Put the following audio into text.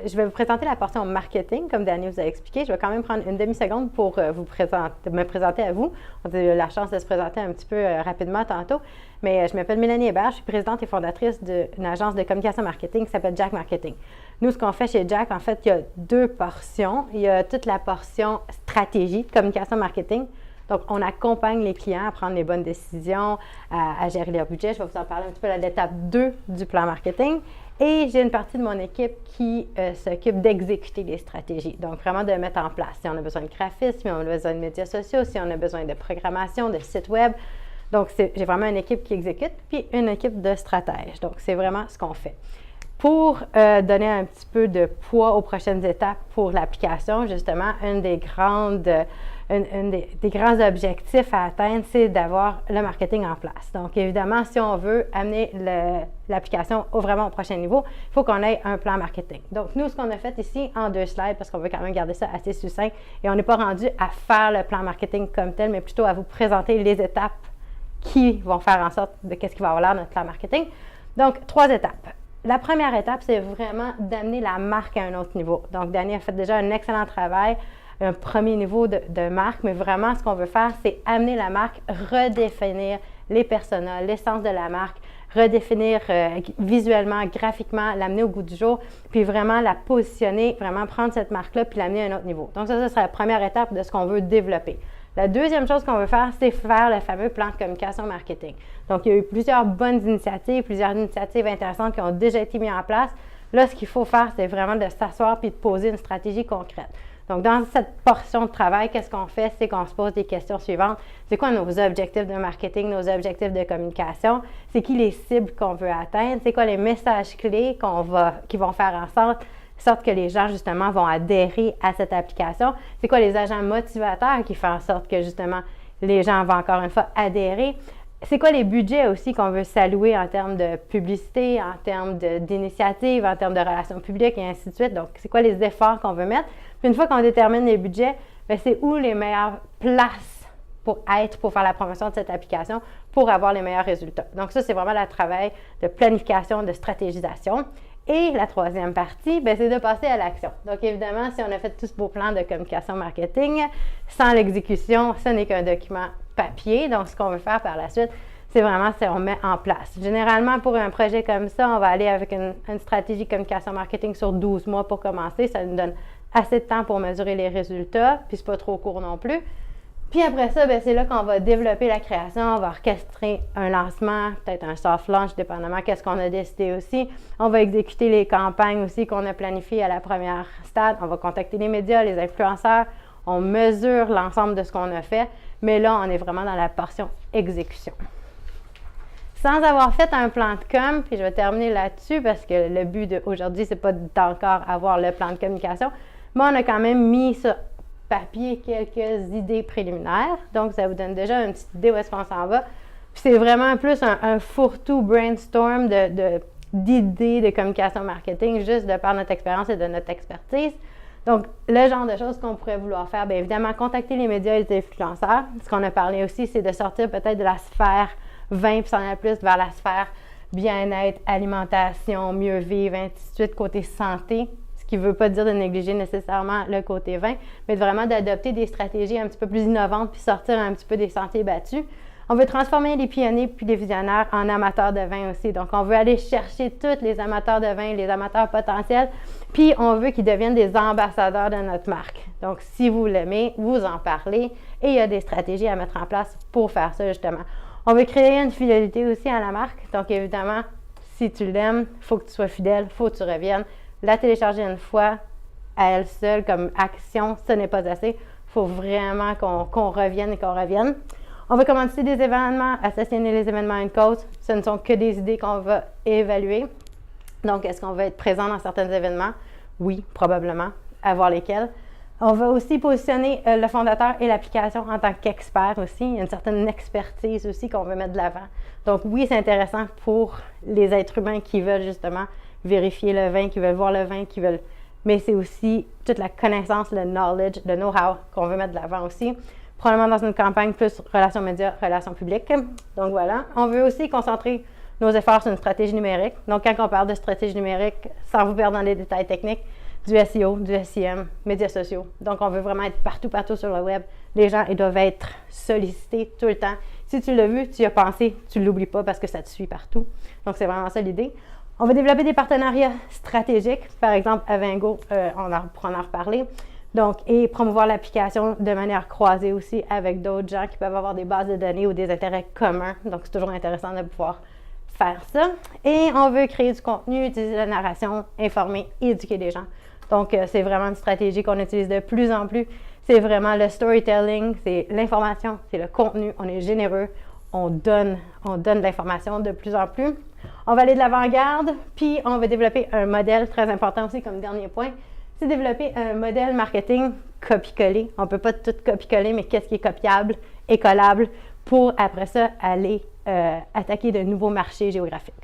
je vais vous présenter la portion marketing, comme Dani vous a expliqué. Je vais quand même prendre une demi-seconde pour me présenter à vous. On a eu la chance de se présenter un petit peu rapidement tantôt. Mais je m'appelle Mélanie Hébert, je suis présidente et fondatrice d'une agence de communication marketing qui s'appelle Jack Marketing. Nous, ce qu'on fait chez Jack, en fait, il y a deux portions. Il y a toute la portion stratégie, communication marketing. Donc, on accompagne les clients à prendre les bonnes décisions, à gérer leur budget. Je vais vous en parler un petit peu à l'étape 2 du plan marketing. Et j'ai une partie de mon équipe qui s'occupe d'exécuter les stratégies. Donc, vraiment de mettre en place. Si on a besoin de graphisme, si on a besoin de médias sociaux, si on a besoin de programmation, de site web. Donc, j'ai vraiment une équipe qui exécute, puis une équipe de stratèges. Donc, c'est vraiment ce qu'on fait. Pour donner un petit peu de poids aux prochaines étapes pour l'application, justement, un des grands objectifs à atteindre, c'est d'avoir le marketing en place. Donc, évidemment, si on veut amener l'application vraiment au prochain niveau, il faut qu'on ait un plan marketing. Donc, nous, ce qu'on a fait ici en 2 slides, parce qu'on veut quand même garder ça assez succinct, et on n'est pas rendu à faire le plan marketing comme tel, mais plutôt à vous présenter les étapes qui vont faire en sorte de qu'est-ce qui va avoir l'air notre plan marketing. Donc, 3 étapes. La première étape, c'est vraiment d'amener la marque à un autre niveau. Donc, Dani a fait déjà un excellent travail, un premier niveau de marque, mais vraiment, ce qu'on veut faire, c'est amener la marque, redéfinir les personas, l'essence de la marque, redéfinir visuellement, graphiquement, l'amener au goût du jour, puis vraiment la positionner, vraiment prendre cette marque-là, puis l'amener à un autre niveau. Donc, ça serait la première étape de ce qu'on veut développer. La deuxième chose qu'on veut faire, c'est faire le fameux plan de communication marketing. Donc, il y a eu plusieurs bonnes initiatives, plusieurs initiatives intéressantes qui ont déjà été mises en place. Là, ce qu'il faut faire, c'est vraiment de s'asseoir puis de poser une stratégie concrète. Donc, dans cette portion de travail, qu'est-ce qu'on fait? C'est qu'on se pose des questions suivantes. C'est quoi nos objectifs de marketing, nos objectifs de communication? C'est qui les cibles qu'on veut atteindre? C'est quoi les messages clés qui vont faire en sorte que les gens, justement, vont adhérer à cette application? C'est quoi les agents motivateurs qui font en sorte que, justement, les gens vont encore une fois adhérer? C'est quoi les budgets aussi qu'on veut s'allouer en termes de publicité, en termes d'initiatives, en termes de relations publiques et ainsi de suite? Donc, c'est quoi les efforts qu'on veut mettre? Puis une fois qu'on détermine les budgets, bien, c'est où les meilleures places pour faire la promotion de cette application pour avoir les meilleurs résultats. Donc, ça, c'est vraiment le travail de planification, de stratégisation. Et la troisième partie, bien, c'est de passer à l'action. Donc, évidemment, si on a fait tout ce beau plan de communication marketing, sans l'exécution, ce n'est qu'un document papier. Donc, ce qu'on veut faire par la suite, c'est vraiment on met en place. Généralement, pour un projet comme ça, on va aller avec une stratégie de communication marketing sur 12 mois pour commencer. Ça nous donne assez de temps pour mesurer les résultats, puis c'est pas trop court non plus. Puis après ça, bien, c'est là qu'on va développer la création, on va orchestrer un lancement, peut-être un soft launch, dépendamment qu'est-ce qu'on a décidé aussi. On va exécuter les campagnes aussi qu'on a planifiées à la première stade. On va contacter les médias, les influenceurs. On mesure l'ensemble de ce qu'on a fait. Mais là, on est vraiment dans la portion exécution. Sans avoir fait un plan de com, puis je vais terminer là-dessus parce que le but d'aujourd'hui, c'est pas d'encore avoir le plan de communication, mais on a quand même mis sur papier quelques idées préliminaires. Donc, ça vous donne déjà une petite idée où est-ce qu'on s'en va. Puis c'est vraiment plus un fourre-tout brainstorm d'idées de communication marketing, juste de par notre expérience et de notre expertise. Donc, le genre de choses qu'on pourrait vouloir faire, bien évidemment, contacter les médias et les influenceurs. Ce qu'on a parlé aussi, c'est de sortir peut-être de la sphère 20 puis s'en aller plus vers la sphère bien-être, alimentation, mieux vivre, ainsi de suite, côté santé. Ce qui ne veut pas dire de négliger nécessairement le côté vin, mais vraiment d'adopter des stratégies un petit peu plus innovantes puis sortir un petit peu des sentiers battus. On veut transformer les pionniers puis les visionnaires en amateurs de vin aussi. Donc, on veut aller chercher tous les amateurs de vin, les amateurs potentiels, puis on veut qu'ils deviennent des ambassadeurs de notre marque. Donc, si vous l'aimez, vous en parlez et il y a des stratégies à mettre en place pour faire ça, justement. On veut créer une fidélité aussi à la marque. Donc, évidemment, si tu l'aimes, il faut que tu sois fidèle, il faut que tu reviennes. La télécharger une fois à elle seule comme action, ce n'est pas assez. Il faut vraiment qu'on revienne et qu'on revienne. On va commencer des événements, assassiner les événements à une cause. Ce ne sont que des idées qu'on va évaluer. Donc, est-ce qu'on va être présent dans certains événements? Oui, probablement. À voir lesquels. On va aussi positionner le fondateur et l'application en tant qu'expert aussi. Il y a une certaine expertise aussi qu'on veut mettre de l'avant. Donc, oui, c'est intéressant pour les êtres humains qui veulent justement vérifier le vin, qui veulent voir le vin, mais c'est aussi toute la connaissance, le knowledge, le know-how qu'on veut mettre de l'avant aussi. Probablement dans une campagne plus relations médias, relations publiques. Donc voilà. On veut aussi concentrer nos efforts sur une stratégie numérique. Donc, quand on parle de stratégie numérique, sans vous perdre dans les détails techniques, du SEO, du SEM, médias sociaux. Donc, on veut vraiment être partout sur le web. Les gens, ils doivent être sollicités tout le temps. Si tu l'as vu, tu y as pensé, tu ne l'oublies pas parce que ça te suit partout. Donc, c'est vraiment ça l'idée. On va développer des partenariats stratégiques, par exemple Avingo, pour en reparler. Donc, et promouvoir l'application de manière croisée aussi avec d'autres gens qui peuvent avoir des bases de données ou des intérêts communs. Donc, c'est toujours intéressant de pouvoir faire ça. Et on veut créer du contenu, utiliser la narration, informer, éduquer les gens. Donc, c'est vraiment une stratégie qu'on utilise de plus en plus. C'est vraiment le storytelling, c'est l'information, c'est le contenu. On est généreux, on donne de l'information de plus en plus. On va aller de l'avant-garde, puis on va développer un modèle très important aussi comme dernier point. C'est développer un modèle marketing copie-coller. On ne peut pas tout copie-coller, mais qu'est-ce qui est copiable et collable pour après ça aller attaquer de nouveaux marchés géographiques.